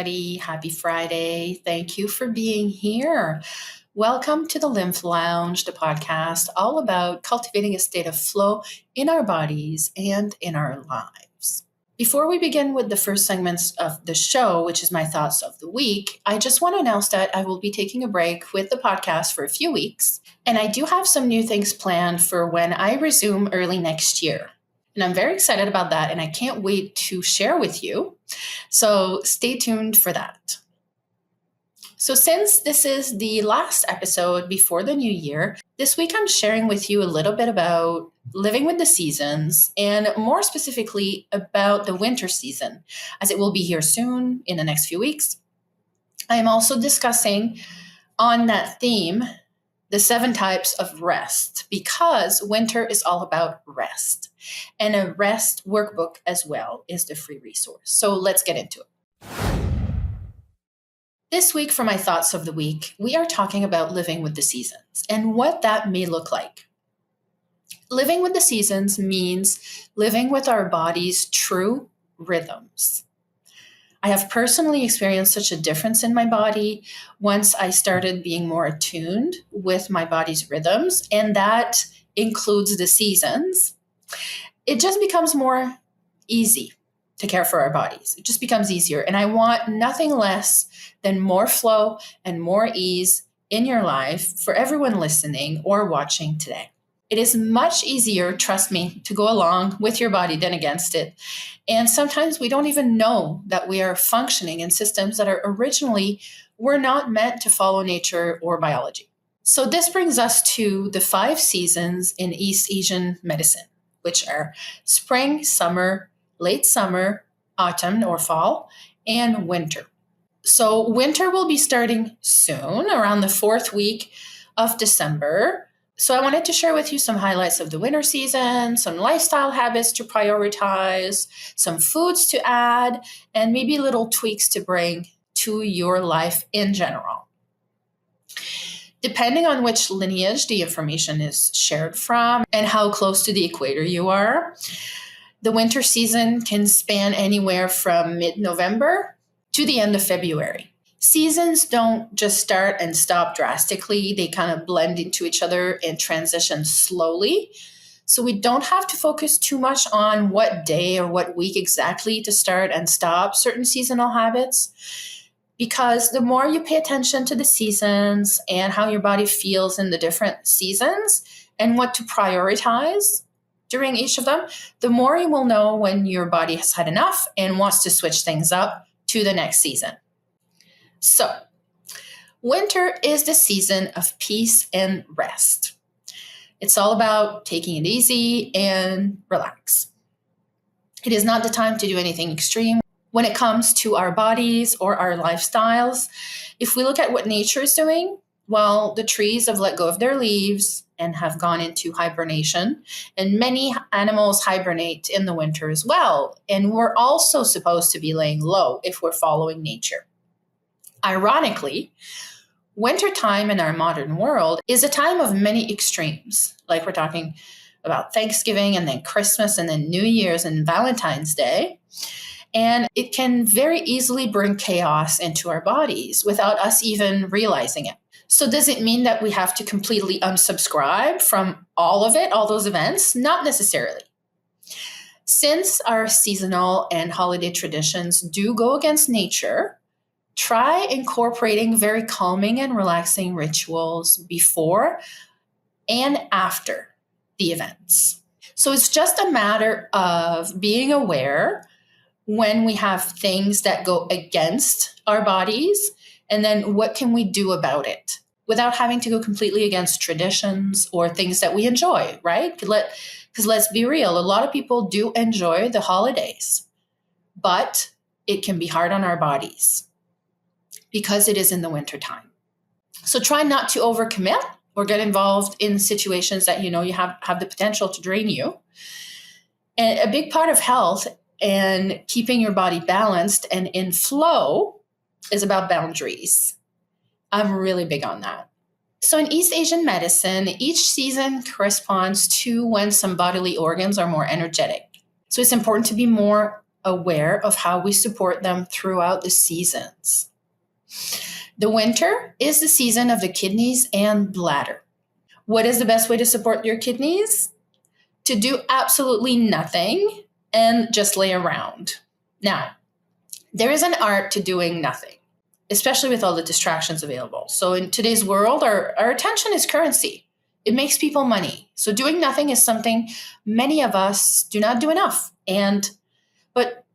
everybody. Happy Friday. Thank you for being here. Welcome to the Lymph Lounge, the podcast all about cultivating a state of flow in our bodies and in our lives. Before we begin with the first segments of the show, which is my thoughts of the week, I just want to announce that I will be taking a break with the podcast for a few weeks, and I do have some new things planned for when I resume early next year. And I'm very excited about that, and I can't wait to share with you. So stay tuned for that. So since this is the last episode before the new year, this week I'm sharing with you a little bit about living with the seasons, and more specifically about the winter season, as it will be here soon in the next few weeks. I am also discussing on that theme the 7 types of rest, because winter is all about rest. And a rest workbook as well is the free resource. So let's get into it. This week, for my thoughts of the week, we are talking about living with the seasons and what that may look like. Living with the seasons means living with our body's true rhythms. I have personally experienced such a difference in my body once I started being more attuned with my body's rhythms, and that includes the seasons. It just becomes more easy to care for our bodies. It just becomes easier. And I want nothing less than more flow and more ease in your life for everyone listening or watching today. It is much easier, trust me, to go along with your body than against it. And sometimes we don't even know that we are functioning in systems that were not meant to follow nature or biology. So this brings us to the 5 seasons in East Asian medicine, which are spring, summer, late summer, autumn or fall, and winter. So winter will be starting soon, around the 4th week of December. So I wanted to share with you some highlights of the winter season, some lifestyle habits to prioritize, some foods to add, and maybe little tweaks to bring to your life in general. Depending on which lineage the information is shared from and how close to the equator you are, the winter season can span anywhere from mid-November to the end of February. Seasons don't just start and stop drastically. They kind of blend into each other and transition slowly. So we don't have to focus too much on what day or what week exactly to start and stop certain seasonal habits, because the more you pay attention to the seasons and how your body feels in the different seasons and what to prioritize during each of them, the more you will know when your body has had enough and wants to switch things up to the next season. So, winter is the season of peace and rest. It's all about taking it easy and relax. It is not the time to do anything extreme when it comes to our bodies or our lifestyles. If we look at what nature is doing, well, the trees have let go of their leaves and have gone into hibernation, and many animals hibernate in the winter as well. And we're also supposed to be laying low if we're following nature. Ironically, wintertime in our modern world is a time of many extremes. Like we're talking about Thanksgiving and then Christmas and then New Year's and Valentine's Day. And it can very easily bring chaos into our bodies without us even realizing it. So does it mean that we have to completely unsubscribe from all of it, all those events? Not necessarily. Since our seasonal and holiday traditions do go against nature, try incorporating very calming and relaxing rituals before and after the events. So it's just a matter of being aware when we have things that go against our bodies, and then what can we do about it without having to go completely against traditions or things that we enjoy, right? Because let's be real, a lot of people do enjoy the holidays, but it can be hard on our bodies because it is in the wintertime. So try not to overcommit or get involved in situations that you know you have the potential to drain you. And a big part of health and keeping your body balanced and in flow is about boundaries. I'm really big on that. So in East Asian medicine, each season corresponds to when some bodily organs are more energetic. So it's important to be more aware of how we support them throughout the seasons. The winter is the season of the kidneys and bladder. What is the best way to support your kidneys? To do absolutely nothing and just lay around. Now, there is an art to doing nothing, especially with all the distractions available. So in today's world, our attention is currency. It makes people money. So doing nothing is something many of us do not do enough.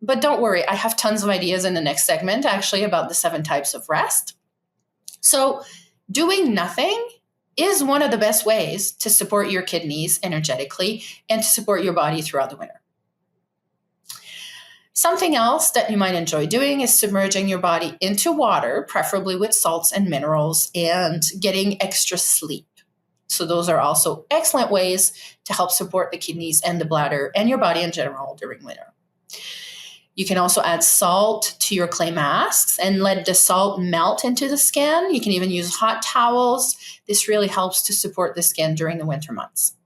But don't worry, I have tons of ideas in the next segment actually about the 7 types of rest. So doing nothing is one of the best ways to support your kidneys energetically and to support your body throughout the winter. Something else that you might enjoy doing is submerging your body into water, preferably with salts and minerals, and getting extra sleep. So those are also excellent ways to help support the kidneys and the bladder and your body in general during winter. You can also add salt to your clay masks and let the salt melt into the skin. You can even use hot towels. This really helps to support the skin during the winter months.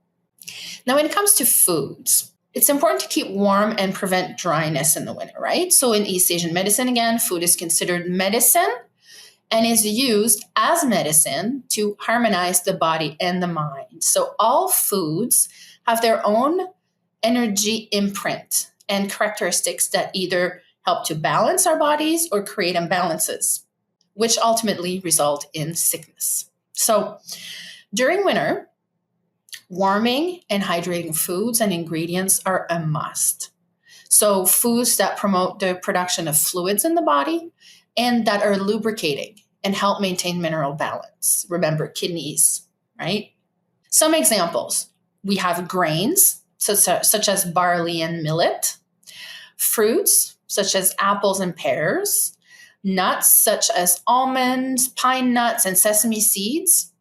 Now, when it comes to foods, it's important to keep warm and prevent dryness in the winter, right? So in East Asian medicine, again, food is considered medicine and is used as medicine to harmonize the body and the mind. So all foods have their own energy imprint and characteristics that either help to balance our bodies or create imbalances, which ultimately result in sickness. So during winter, warming and hydrating foods and ingredients are a must. So foods that promote the production of fluids in the body and that are lubricating and help maintain mineral balance. Remember, kidneys, right? Some examples. We have grains, such as barley and millet, fruits, such as apples and pears, nuts, such as almonds, pine nuts, and sesame seeds.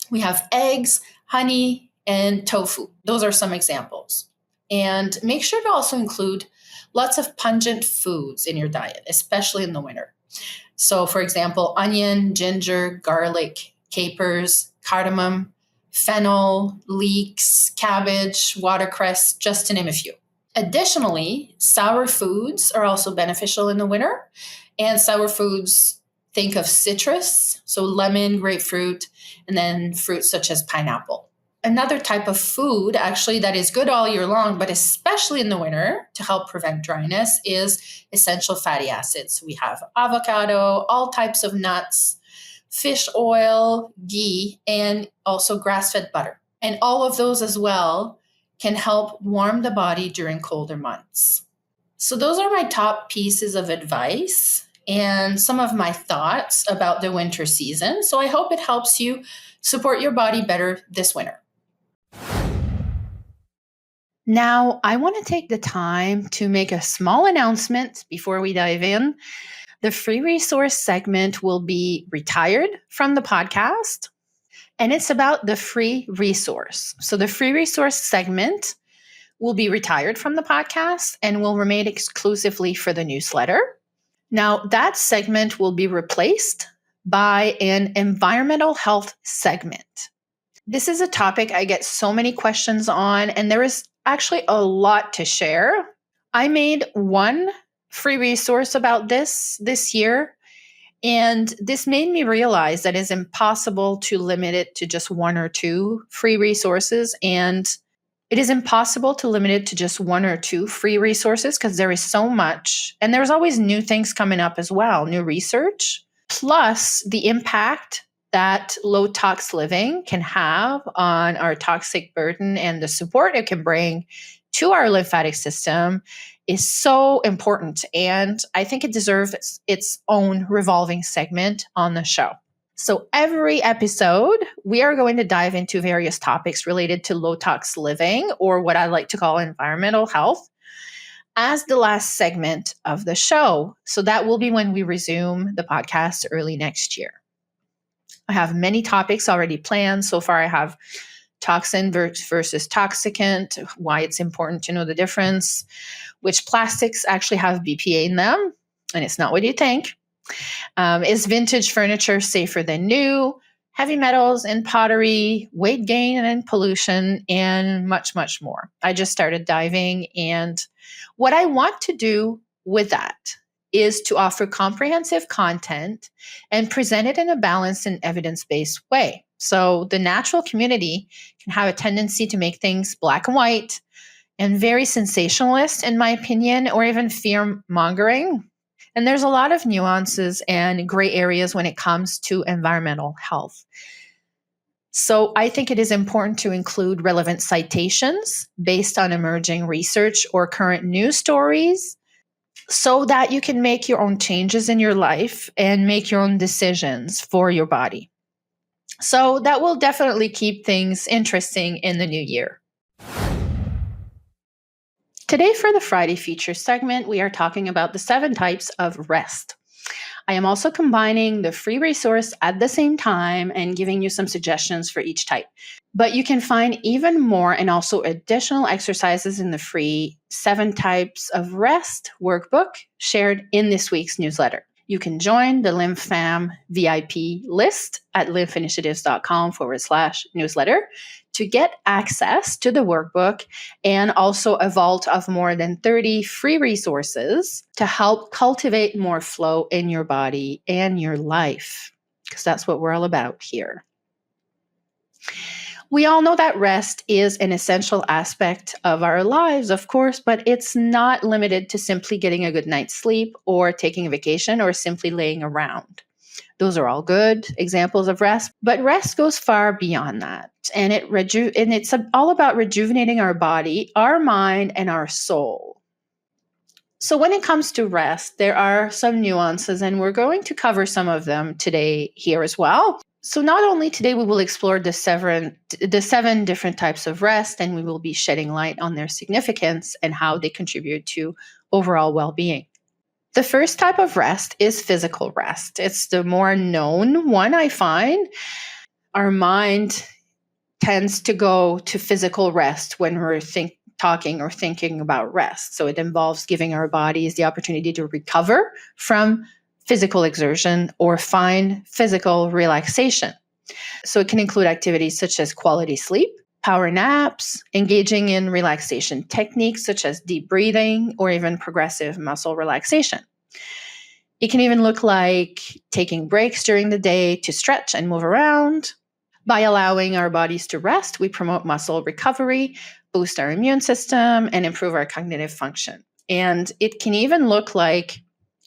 We have eggs, honey, and tofu. Those are some examples. And make sure to also include lots of pungent foods in your diet, especially in the winter. So, for example, onion, ginger, garlic, capers, cardamom, fennel, leeks, cabbage, watercress, just to name a few. Additionally, sour foods are also beneficial in the winter. And sour foods, think of citrus, so lemon, grapefruit, and then fruits such as pineapple. Another type of food actually that is good all year long, but especially in the winter to help prevent dryness is essential fatty acids. We have avocado, all types of nuts, fish oil, ghee, and also grass-fed butter. And all of those as well can help warm the body during colder months. So those are my top pieces of advice and some of my thoughts about the winter season. So I hope it helps you support your body better this winter. Now, I want to take the time to make a small announcement before we dive in. The free resource segment will be retired from the podcast, and it's about the free resource. So the free resource segment will be retired from the podcast and will remain exclusively for the newsletter. Now, that segment will be replaced by an environmental health segment. This is a topic I get so many questions on, and there is actually a lot to share. I made one free resource about this year, and this made me realize that it's impossible to limit it to just 1 or 2 free resources. And it is impossible to limit it to just 1 or 2 free resources because there is so much. And there's always new things coming up as well, new research, plus the impact that low tox living can have on our toxic burden and the support it can bring to our lymphatic system is so important. And I think it deserves its own revolving segment on the show. So every episode, we are going to dive into various topics related to low tox living, or what I like to call environmental health, as the last segment of the show. So that will be when we resume the podcast early next year. I have many topics already planned. So far, I have toxin versus toxicant, why it's important to know the difference, which plastics actually have BPA in them, and it's not what you think. Is vintage furniture safer than new? heavy metals and pottery, weight gain and pollution, and much, much more. I just started diving. And what I want to do with that is to offer comprehensive content and present it in a balanced and evidence-based way. So the natural community can have a tendency to make things black and white and very sensationalist, in my opinion, or even fear mongering. And there's a lot of nuances and gray areas when it comes to environmental health. So I think it is important to include relevant citations based on emerging research or current news stories so that you can make your own changes in your life and make your own decisions for your body. So that will definitely keep things interesting in the new year. Today, for the Friday feature segment, we are talking about the 7 types of rest. I am also combining the free resource at the same time and giving you some suggestions for each type. But you can find even more and also additional exercises in the free 7 types of rest workbook shared in this week's newsletter. You can join the LymphFam VIP list at lymphinitiatives.com/newsletter to get access to the workbook and also a vault of more than 30 free resources to help cultivate more flow in your body and your life, because that's what we're all about here. We all know that rest is an essential aspect of our lives, of course, but it's not limited to simply getting a good night's sleep or taking a vacation or simply laying around. Those are all good examples of rest, but rest goes far beyond that. And it's all about rejuvenating our body, our mind, and our soul. So when it comes to rest, there are some nuances, and we're going to cover some of them today here as well. So not only today we will explore the 7 different types of rest, and we will be shedding light on their significance and how they contribute to overall well-being. The first type of rest is physical rest. It's the more known one, I find. Our mind tends to go to physical rest when we're talking or thinking about rest. So it involves giving our bodies the opportunity to recover from physical exertion or find physical relaxation. So it can include activities such as quality sleep, power naps, engaging in relaxation techniques such as deep breathing, or even progressive muscle relaxation. It can even look like taking breaks during the day to stretch and move around. By allowing our bodies to rest, we promote muscle recovery, boost our immune system, and improve our cognitive function. And it can even look like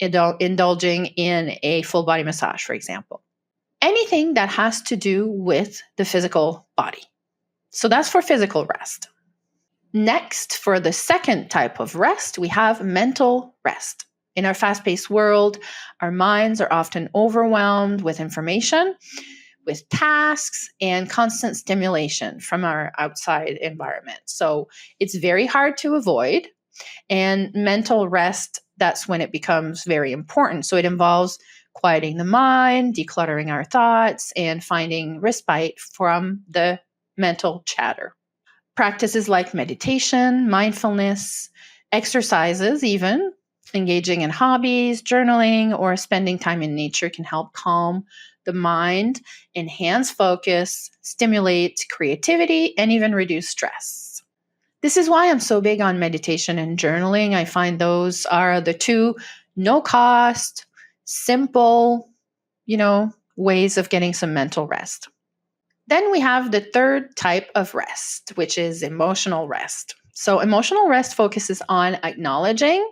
indulging in a full body massage, for example. Anything that has to do with the physical body. So that's for physical rest. Next, for the second type of rest, we have mental rest. In our fast-paced world, our minds are often overwhelmed with information, with tasks, and constant stimulation from our outside environment. So it's very hard to avoid. And mental rest, that's when it becomes very important. So it involves quieting the mind, decluttering our thoughts, and finding respite from the mental chatter. Practices like meditation, mindfulness, exercises even, engaging in hobbies, journaling, or spending time in nature can help calm the mind, enhance focus, stimulate creativity, and even reduce stress. This is why I'm so big on meditation and journaling. I find those are the 2 no-cost, simple, ways of getting some mental rest. Then we have the third type of rest, which is emotional rest. So emotional rest focuses on acknowledging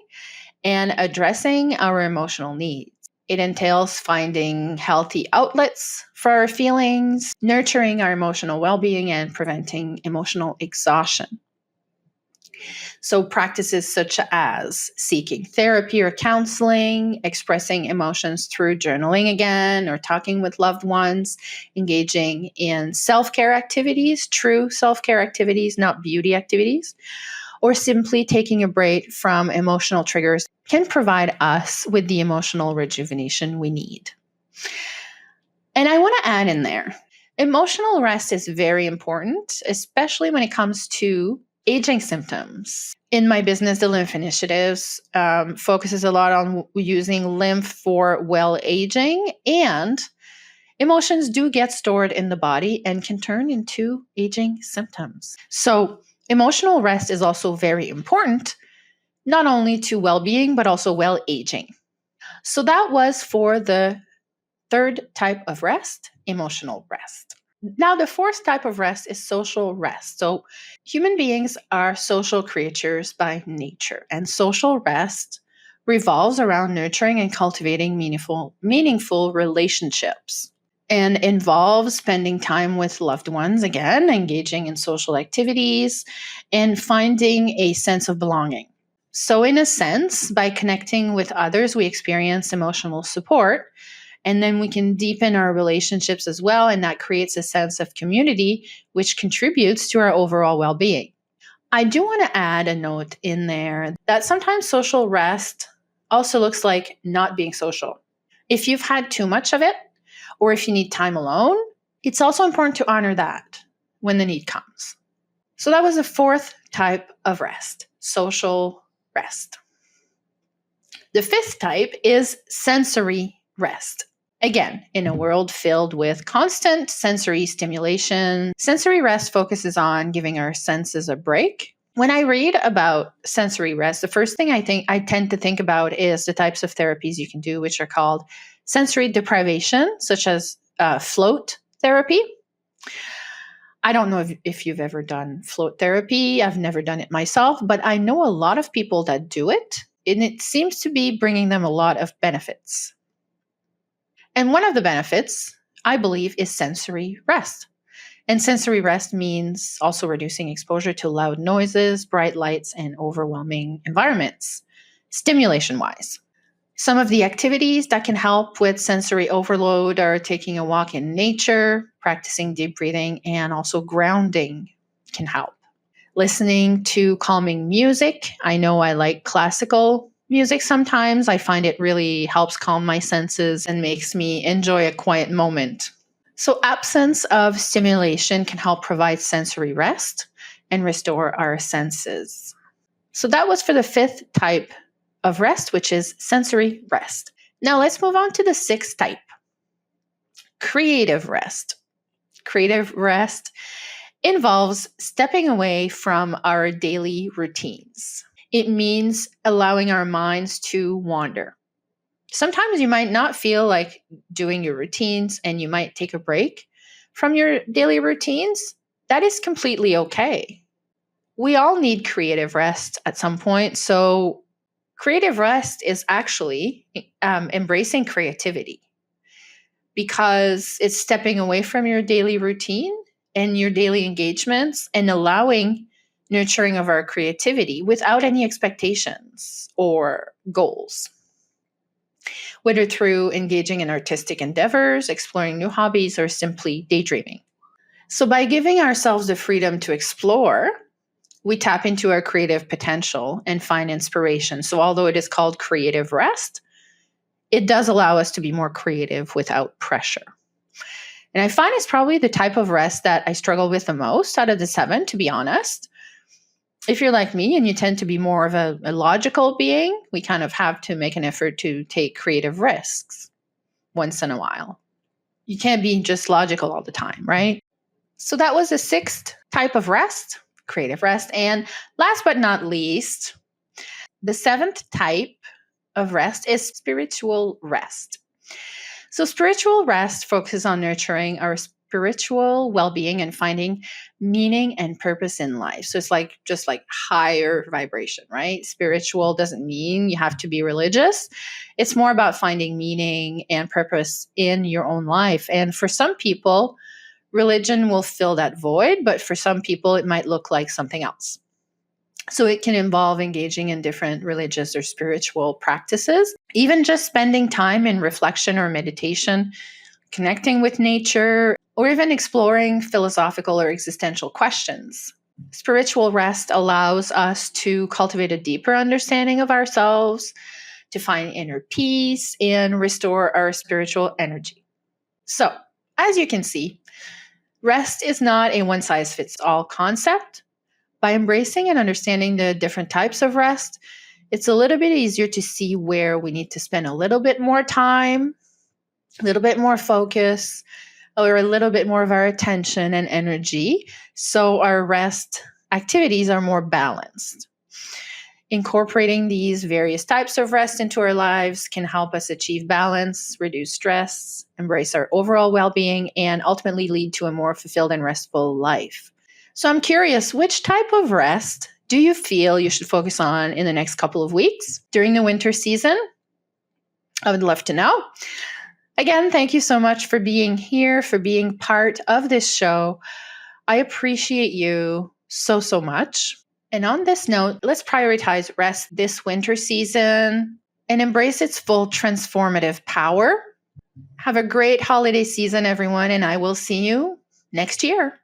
and addressing our emotional needs. It entails finding healthy outlets for our feelings, nurturing our emotional well-being, and preventing emotional exhaustion. So practices such as seeking therapy or counseling, expressing emotions through journaling again, or talking with loved ones, engaging in self-care activities, true self-care activities, not beauty activities, or simply taking a break from emotional triggers can provide us with the emotional rejuvenation we need. And I want to add in there, emotional rest is very important, especially when it comes to aging symptoms. In my business, the Lymph Initiatives focuses a lot on using lymph for well aging, and Emotions do get stored in the body and can turn into aging symptoms. So, emotional rest is also very important, not only to well being, but also well aging. So, that was for the third type of rest, emotional rest. Now, the fourth type of rest is social rest. So, human beings are social creatures by nature, and social rest revolves around nurturing and cultivating meaningful relationships and involves spending time with loved ones, again, engaging in social activities, and finding a sense of belonging. So, in a sense, by connecting with others, we experience emotional support, and then we can deepen our relationships as well. And that creates a sense of community, which contributes to our overall well being. I do want to add a note in there that sometimes social rest also looks like not being social. If you've had too much of it, or if you need time alone, it's also important to honor that when the need comes. So that was the fourth type of rest, social rest. The fifth type is sensory rest. Again, in a world filled with constant sensory stimulation, sensory rest focuses on giving our senses a break. When I read about sensory rest, the first thing I tend to think about is the types of therapies you can do, which are called sensory deprivation, such as float therapy. I don't know if you've ever done float therapy. I've never done it myself, but I know a lot of people that do it, and it seems to be bringing them a lot of benefits. And one of the benefits, I believe, is sensory rest. And sensory rest means also reducing exposure to loud noises, bright lights, and overwhelming environments, stimulation wise. Some of the activities that can help with sensory overload are taking a walk in nature, practicing deep breathing, and also grounding can help. Listening to calming music. I know I like classical music sometimes. I find it really helps calm my senses and makes me enjoy a quiet moment. So, absence of stimulation can help provide sensory rest and restore our senses. So, that was for the fifth type of rest, which is sensory rest. Now, let's move on to the sixth type, creative rest. Creative rest involves stepping away from our daily routines. It means allowing our minds to wander. Sometimes you might not feel like doing your routines and you might take a break from your daily routines. That is completely okay. We all need creative rest at some point. So, creative rest is actually embracing creativity because it's stepping away from your daily routine and your daily engagements and allowing nurturing of our creativity without any expectations or goals. Whether through engaging in artistic endeavors, exploring new hobbies, or simply daydreaming. So, by giving ourselves the freedom to explore, we tap into our creative potential and find inspiration. So, although it is called creative rest, it does allow us to be more creative without pressure. And I find it's probably the type of rest that I struggle with the most out of the seven, to be honest. If you're like me and you tend to be more of a logical being, we kind of have to make an effort to take creative risks once in a while. You can't be just logical all the time, right? So that was the sixth type of rest, creative rest. And last but not least, the seventh type of rest is spiritual rest. So spiritual rest focuses on nurturing our spiritual well-being and finding meaning and purpose in life. So it's like just like higher vibration, right? Spiritual doesn't mean you have to be religious. It's more about finding meaning and purpose in your own life. And for some people, religion will fill that void, but for some people, it might look like something else. So it can involve engaging in different religious or spiritual practices, even just spending time in reflection or meditation, connecting with nature, or even exploring philosophical or existential questions. Spiritual rest allows us to cultivate a deeper understanding of ourselves, to find inner peace, and restore our spiritual energy. So, as you can see, rest is not a one-size-fits-all concept. By embracing and understanding the different types of rest, it's a little bit easier to see where we need to spend a little bit more time a little bit more focus, or a little bit more of our attention and energy, so our rest activities are more balanced. Incorporating these various types of rest into our lives can help us achieve balance, reduce stress, embrace our overall well being, and ultimately lead to a more fulfilled and restful life. So, I'm curious, which type of rest do you feel you should focus on in the next couple of weeks during the winter season? I would love to know. Again, thank you so much for being here, for being part of this show. I appreciate you so, so much. And on this note, let's prioritize rest this winter season and embrace its full transformative power. Have a great holiday season, everyone, and I will see you next year.